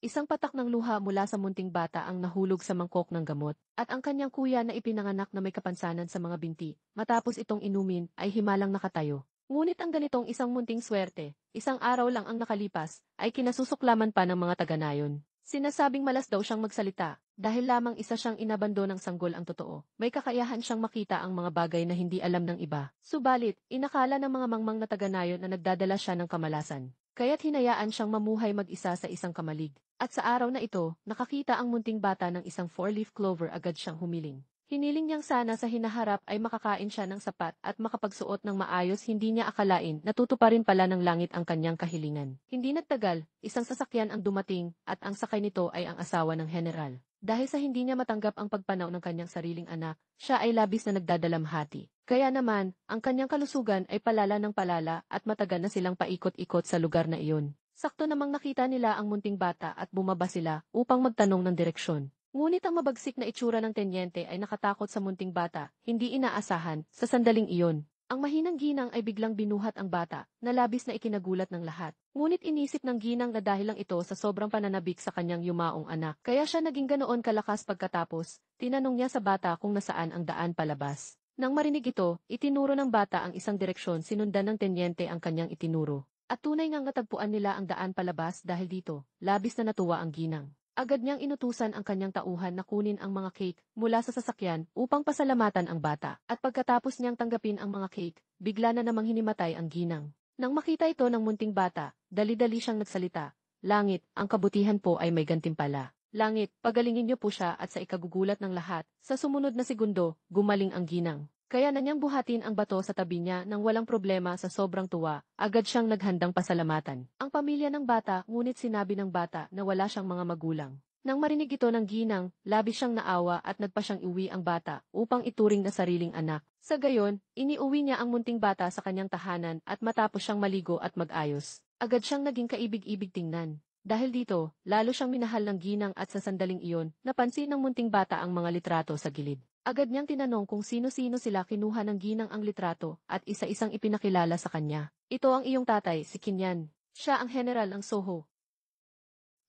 Isang patak ng luha mula sa munting bata ang nahulog sa mangkok ng gamot, at ang kanyang kuya na ipinanganak na may kapansanan sa mga binti, matapos itong inumin, ay himalang nakatayo. Ngunit ang ganitong isang munting swerte, isang araw lang ang nakalipas, ay kinasusuklaman pa ng mga taga-nayon. Sinasabing malas daw siyang magsalita, dahil lamang isa siyang inabando ng sanggol ang totoo. May kakayahan siyang makita ang mga bagay na hindi alam ng iba. Subalit, inakala ng mga mangmang na taga-nayon na nagdadala siya ng kamalasan. Kaya't hinayaan siyang mamuhay mag-isa sa isang kamalig. At sa araw na ito, nakakita ang munting bata ng isang four-leaf clover, agad siyang humiling. Hiniling niyang sana sa hinaharap ay makakain siya ng sapat at makapagsuot ng maayos, hindi niya akalain natutuparin pala ng langit ang kanyang kahilingan. Hindi nagtagal, isang sasakyan ang dumating at ang sakay nito ay ang asawa ng general. Dahil sa hindi niya matanggap ang pagpanaw ng kanyang sariling anak, siya ay labis na nagdadalamhati. Kaya naman, ang kanyang kalusugan ay palala ng palala at matagal na silang paikot-ikot sa lugar na iyon. Sakto namang nakita nila ang munting bata at bumaba sila upang magtanong ng direksyon. Ngunit ang mabagsik na itsura ng tenyente ay nakatakot sa munting bata, hindi inaasahan, sa sandaling iyon. Ang mahinang ginang ay biglang binuhat ang bata, na labis na ikinagulat ng lahat. Ngunit inisip ng ginang na dahil lang ito sa sobrang pananabik sa kanyang yumaong anak, kaya siya naging ganoon kalakas. Pagkatapos, tinanong niya sa bata kung nasaan ang daan palabas. Nang marinig ito, itinuro ng bata ang isang direksyon, sinundan ng tenyente ang kanyang itinuro. At tunay ngang natagpuan nila ang daan palabas. Dahil dito, labis na natuwa ang ginang. Agad niyang inutusan ang kanyang tauhan na kunin ang mga cake mula sa sasakyan upang pasalamatan ang bata. At pagkatapos niyang tanggapin ang mga cake, bigla na namang hinimatay ang ginang. Nang makita ito ng munting bata, dali-dali siyang nagsalita. Langit, ang kabutihan po ay may gantimpala. Langit, pagalingin niyo po siya. At sa ikagugulat ng lahat, sa sumunod na segundo, gumaling ang ginang. Kaya na niyang buhatin ang bato sa tabi niya nang walang problema. Sa sobrang tuwa, agad siyang naghandang pasalamatan ang pamilya ng bata, ngunit sinabi ng bata na wala siyang mga magulang. Nang marinig ito ng ginang, labis siyang naawa at nagpa siyang iuwi ang bata upang ituring na sariling anak. Sa gayon, iniuwi niya ang munting bata sa kanyang tahanan at matapos siyang maligo at mag-ayos, agad siyang naging kaibig-ibig tingnan. Dahil dito, lalo siyang minahal ng ginang at sa sandaling iyon, napansin ng munting bata ang mga litrato sa gilid. Agad niyang tinanong kung sino-sino sila. Kinuha ng ginang ang litrato at isa-isang ipinakilala sa kanya. Ito ang iyong tatay, si Kinyan. Siya ang general ng Soho.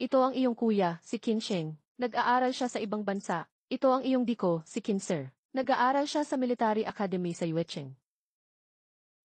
Ito ang iyong kuya, si Kinsheng. Nag-aaral siya sa ibang bansa. Ito ang iyong diko, si Kinser. Nag-aaral siya sa Military Academy sa Yuecheng.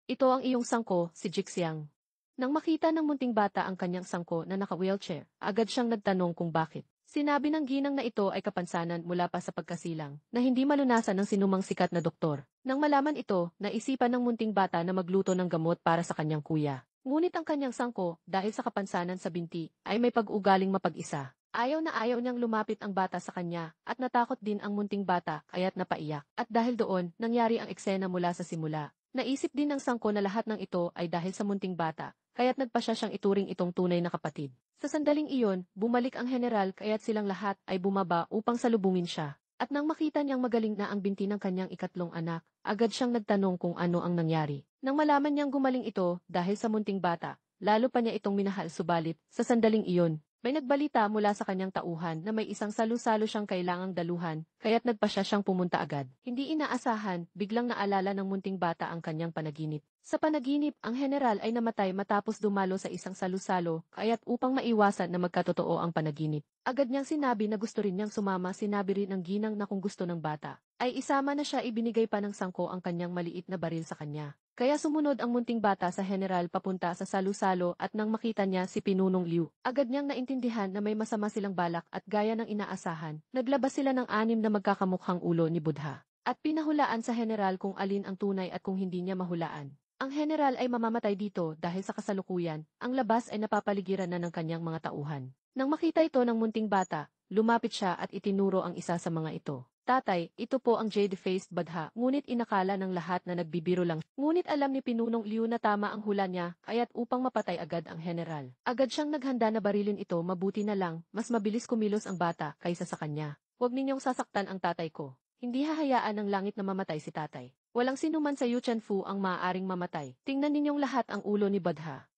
Ito ang iyong sangko, si Jixiang. Nang makita ng munting bata ang kanyang sangko na naka-wheelchair, agad siyang nagtanong kung bakit. Sinabi ng ginang na ito ay kapansanan mula pa sa pagkasilang, na hindi malunasan ng sinumang sikat na doktor. Nang malaman ito, naisipan ng munting bata na magluto ng gamot para sa kanyang kuya. Ngunit ang kanyang sangko, dahil sa kapansanan sa binti, ay may pag-ugaling mapag-isa. Ayaw na ayaw niyang lumapit ang bata sa kanya, at natakot din ang munting bata, kaya't napaiyak. At dahil doon, nangyari ang eksena mula sa simula. Naisip din ng sangko na lahat ng ito ay dahil sa munting bata, kaya't nagpa siya siyang ituring itong tunay na kapatid. Sa sandaling iyon, bumalik ang general, kaya't silang lahat ay bumaba upang salubungin siya. At nang makita niyang magaling na ang binti ng kanyang ikatlong anak, agad siyang nagtanong kung ano ang nangyari. Nang malaman niyang gumaling ito dahil sa munting bata, lalo pa niya itong minahal. Subalit, sa sandaling iyon, may nagbalita mula sa kanyang tauhan na may isang salu-salo siyang kailangang daluhan, kaya't nagpa siya siyang pumunta agad. Hindi inaasahan, biglang naalala ng munting bata ang kanyang panaginip. Sa panaginip, ang general ay namatay matapos dumalo sa isang salu-salo, kaya't upang maiwasan na magkatotoo ang panaginip, agad niyang sinabi na gusto rin niyang sumama. Sinabi rin ng ginang na kung gusto ng bata, ay isama na siya. Ibinigay pa ng sangko ang kanyang maliit na baril sa kanya. Kaya sumunod ang munting bata sa general papunta sa salu-salo at nang makita niya si Pinunong Liu, agad niyang naintindihan na may masama silang balak at gaya ng inaasahan, naglabas sila ng 6 na magkakamukhang ulo ni Buddha. At pinahulaan sa general kung alin ang tunay at kung hindi niya mahulaan. Ang general ay mamamatay dito dahil sa kasalukuyan, ang labas ay napapaligiran na ng kanyang mga tauhan. Nang makita ito ng munting bata, lumapit siya at itinuro ang isa sa mga ito. Tatay, ito po ang jade-faced Buddha. Ngunit inakala ng lahat na nagbibiro lang. Ngunit alam ni Pinunong Liu na tama ang hula niya, kaya't upang mapatay agad ang general, agad siyang naghanda na barilin ito. Mabuti na lang, mas mabilis kumilos ang bata kaysa sa kanya. Huwag ninyong sasaktan ang tatay ko. Hindi hahayaan ng langit na mamatay si tatay. Walang sinuman sa Yuchan Fu ang maaaring mamatay. Tingnan ninyong lahat ang ulo ni Buddha.